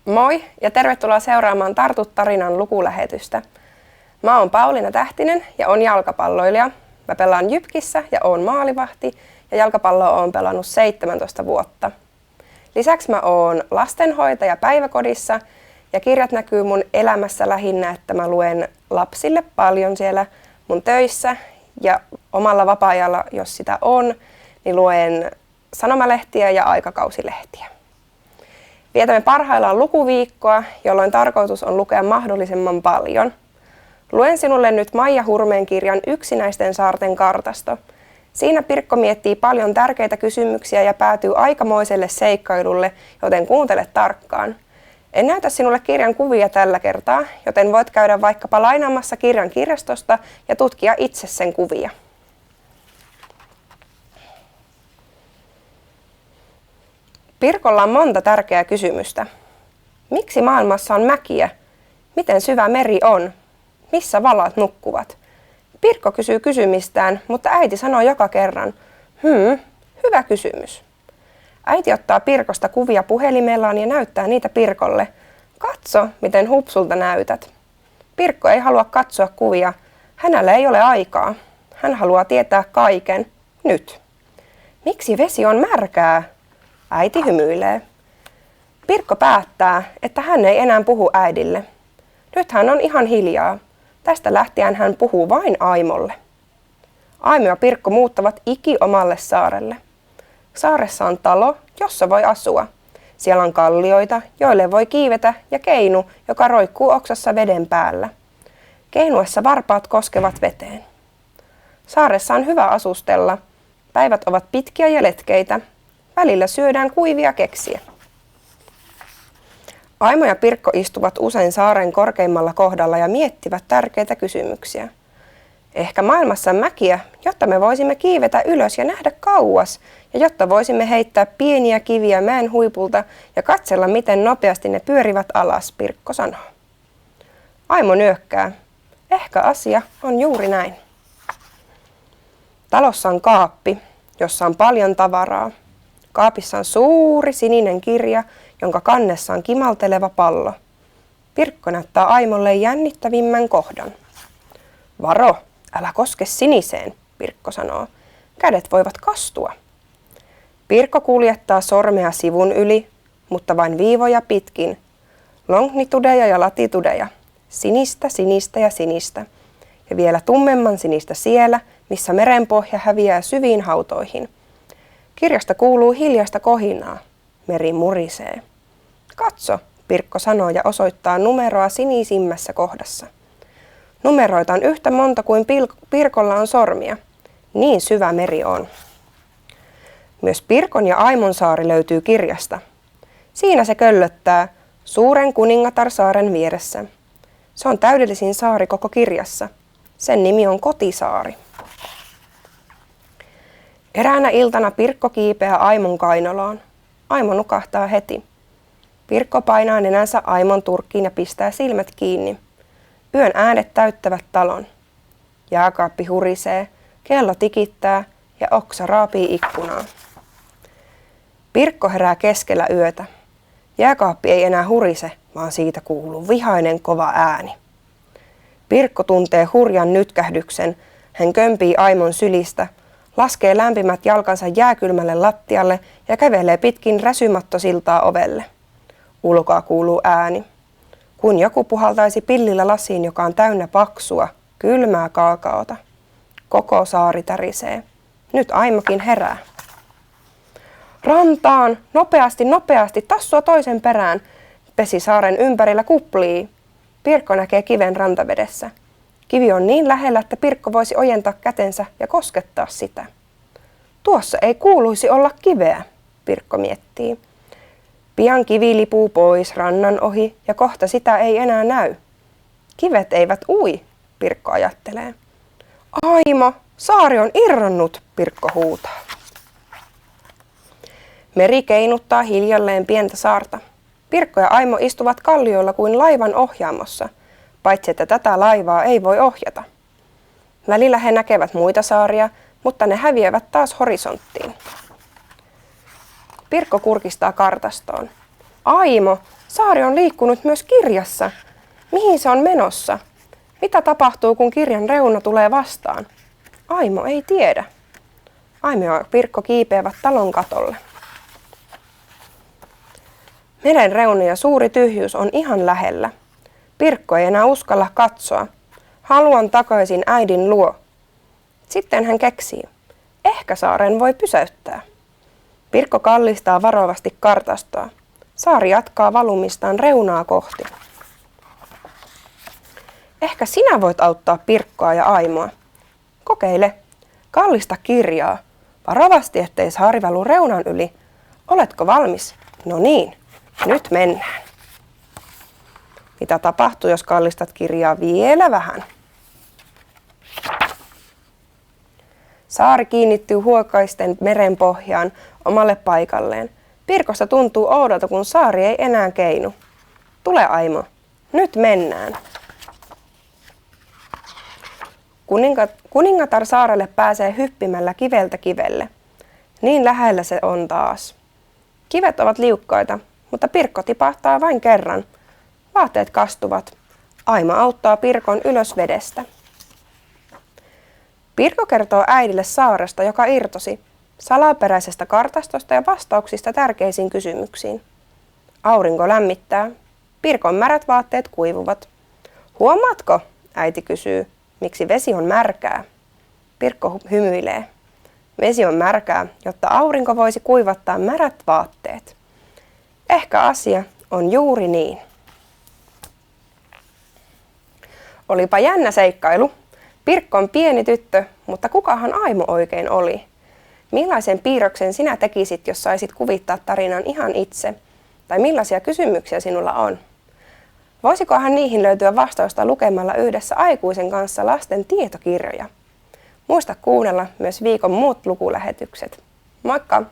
Moi ja tervetuloa seuraamaan Tartut tarinan lukulähetystä. Mä oon Pauliina Tähtinen ja oon jalkapalloilija. Mä pelaan Jypkissä ja oon maalivahti ja jalkapalloa oon pelannut 17 vuotta. Lisäksi mä oon lastenhoitaja päiväkodissa ja kirjat näkyy mun elämässä lähinnä, että mä luen lapsille paljon siellä mun töissä ja omalla vapaa-ajalla, jos sitä on, niin luen sanomalehtiä ja aikakausilehtiä. Vietämme parhaillaan lukuviikkoa, jolloin tarkoitus on lukea mahdollisimman paljon. Luen sinulle nyt Maija Hurmeen kirjan Yksinäisten saarten kartasto. Siinä Pirkko miettii paljon tärkeitä kysymyksiä ja päätyy aikamoiselle seikkailulle, joten kuuntele tarkkaan. En näytä sinulle kirjan kuvia tällä kertaa, joten voit käydä vaikkapa lainaamassa kirjan kirjastosta ja tutkia itse sen kuvia. Pirkolla on monta tärkeää kysymystä. Miksi maailmassa on mäkiä? Miten syvä meri on? Missä valat nukkuvat? Pirkko kysyy kysymistään, mutta äiti sanoo joka kerran, hyvä kysymys. Äiti ottaa Pirkosta kuvia puhelimellaan ja näyttää niitä Pirkolle. Katso, miten hupsulta näytät. Pirkko ei halua katsoa kuvia. Hänellä ei ole aikaa. Hän haluaa tietää kaiken. Nyt. Miksi vesi on märkää? Äiti hymyilee. Pirkko päättää, että hän ei enää puhu äidille. Nyt hän on ihan hiljaa. Tästä lähtien hän puhuu vain Aimolle. Aimo ja Pirkko muuttavat omalle saarelle. Saaressa on talo, jossa voi asua. Siellä on kallioita, joille voi kiivetä, ja keinu, joka roikkuu oksassa veden päällä. Keinuessa varpaat koskevat veteen. Saaressa on hyvä asustella. Päivät ovat pitkiä ja letkeitä. Välillä syödään kuivia keksiä. Aimo ja Pirkko istuvat usein saaren korkeimmalla kohdalla ja miettivät tärkeitä kysymyksiä. Ehkä maailmassa on mäkiä, jotta me voisimme kiivetä ylös ja nähdä kauas, ja jotta voisimme heittää pieniä kiviä mäen huipulta ja katsella, miten nopeasti ne pyörivät alas, Pirkko sanoo. Aimo nyökkää. Ehkä asia on juuri näin. Talossa on kaappi, jossa on paljon tavaraa. Kaapissa on suuri sininen kirja, jonka kannessa on kimalteleva pallo. Pirkko näyttää Aimolle jännittävimmän kohdan. Varo, älä koske siniseen, Pirkko sanoo. Kädet voivat kastua. Pirkko kuljettaa sormea sivun yli, mutta vain viivoja pitkin. Longitudeja ja latitudeja. Sinistä, sinistä ja sinistä. Ja vielä tummemman sinistä siellä, missä merenpohja häviää syviin hautoihin. Kirjasta kuuluu hiljaista kohinaa. Meri murisee. Katso, Pirkko sanoo ja osoittaa numeroa sinisimmässä kohdassa. Numeroita on yhtä monta kuin Pirkolla on sormia. Niin syvä meri on. Myös Pirkon ja Aimon saari löytyy kirjasta. Siinä se köllöttää suuren kuningatarsaaren vieressä. Se on täydellisin saari koko kirjassa. Sen nimi on Kotisaari. Eräänä iltana Pirkko kiipeää Aimon kainaloon. Aimo nukahtaa heti. Pirkko painaa nenänsä Aimon turkkiin ja pistää silmät kiinni. Yön äänet täyttävät talon. Jääkaappi hurisee, kello tikittää ja oksa raapii ikkunaa. Pirkko herää keskellä yötä. Jääkaappi ei enää hurise, vaan siitä kuuluu vihainen kova ääni. Pirkko tuntee hurjan nytkähdyksen. Hän kömpii Aimon sylistä, laskee lämpimät jalkansa jääkylmälle lattialle ja kävelee pitkin räsymattosiltaa ovelle. Ulkoa kuuluu ääni. Kun joku puhaltaisi pillillä lasiin, joka on täynnä paksua, kylmää kaakaota. Koko saari tärisee. Nyt Aimokin herää. Rantaan! Nopeasti, nopeasti! Tassua toisen perään! Pesisaaren ympärillä kuplii. Pirkko näkee kiven rantavedessä. Kivi on niin lähellä, että Pirkko voisi ojentaa kätensä ja koskettaa sitä. Tuossa ei kuuluisi olla kiveä, Pirkko miettii. Pian kivi lipuu pois rannan ohi ja kohta sitä ei enää näy. Kivet eivät ui, Pirkko ajattelee. Aimo, saari on irronnut, Pirkko huutaa. Meri keinuttaa hiljalleen pientä saarta. Pirkko ja Aimo istuvat kallioilla kuin laivan ohjaamossa, paitsi että tätä laivaa ei voi ohjata. Välillä he näkevät muita saaria, mutta ne häviävät taas horisonttiin. Pirkko kurkistaa kartastoon. Aimo, saari on liikkunut myös kirjassa. Mihin se on menossa? Mitä tapahtuu, kun kirjan reuna tulee vastaan? Aimo ei tiedä. Aimo ja Pirkko kiipeävät talon katolle. Meren reuna ja suuri tyhjyys on ihan lähellä. Pirkko ei enää uskalla katsoa. Haluan takaisin äidin luo. Sitten hän keksii. Ehkä saaren voi pysäyttää. Pirkko kallistaa varovasti kartastoa. Saari jatkaa valumistaan reunaa kohti. Ehkä sinä voit auttaa Pirkkoa ja Aimoa. Kokeile. Kallista kirjaa. Varovasti, ettei saari valu reunan yli. Oletko valmis? No niin, nyt mennään. Mitä tapahtuu, jos kallistat kirjaa vielä vähän? Saari kiinnittyy huokaisten meren pohjaan omalle paikalleen. Pirkosta tuntuu oudolta, kun saari ei enää keinu. Tule Aimo, nyt mennään. Kuningatar saarelle pääsee hyppimällä kiveltä kivelle. Niin lähellä se on taas. Kivet ovat liukkaita, mutta Pirkko tipahtaa vain kerran. Vaatteet kastuvat. Aimo auttaa Pirkon ylös vedestä. Pirkko kertoo äidille saaresta, joka irtosi, salaperäisestä kartastosta ja vastauksista tärkeisiin kysymyksiin. Aurinko lämmittää. Pirkon märät vaatteet kuivuvat. Huomaatko, äiti kysyy, miksi vesi on märkää? Pirkko hymyilee. Vesi on märkää, jotta aurinko voisi kuivattaa märät vaatteet. Ehkä asia on juuri niin. Olipa jännä seikkailu. Pirkko on pieni tyttö, mutta kukahan Aimo oikein oli? Millaisen piirroksen sinä tekisit, jos saisit kuvittaa tarinan ihan itse? Tai millaisia kysymyksiä sinulla on? Voisikohan niihin löytyä vastausta lukemalla yhdessä aikuisen kanssa lasten tietokirjoja? Muista kuunnella myös viikon muut lukulähetykset. Moikka!